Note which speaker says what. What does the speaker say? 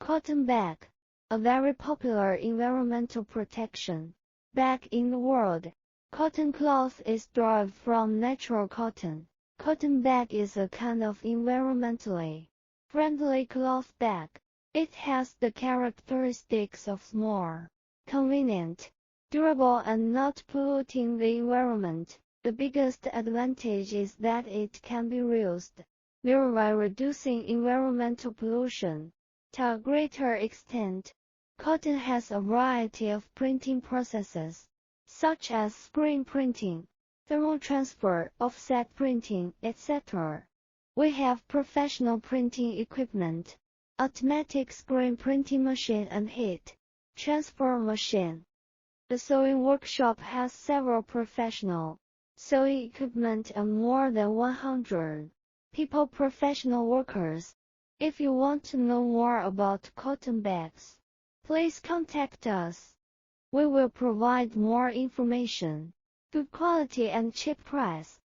Speaker 1: Cotton bag, a very popular environmental protection bag in the world. Cotton cloth is derived from natural cotton. Cotton bag is a kind of environmentally friendly cloth bag. It has the characteristics of small, convenient, durable and not polluting the environment. The biggest advantage is that it can be reused, thereby reducing environmental pollution. To a greater extent, cotton has a variety of printing processes, such as screen printing, thermal transfer, offset printing, etc. We have professional printing equipment, automatic screen printing machine and heat transfer machine. The sewing workshop has several professional sewing equipment and more than 100 people professional workers. If you want to know more about cotton bags, please contact us. We will provide more information, good quality and cheap price.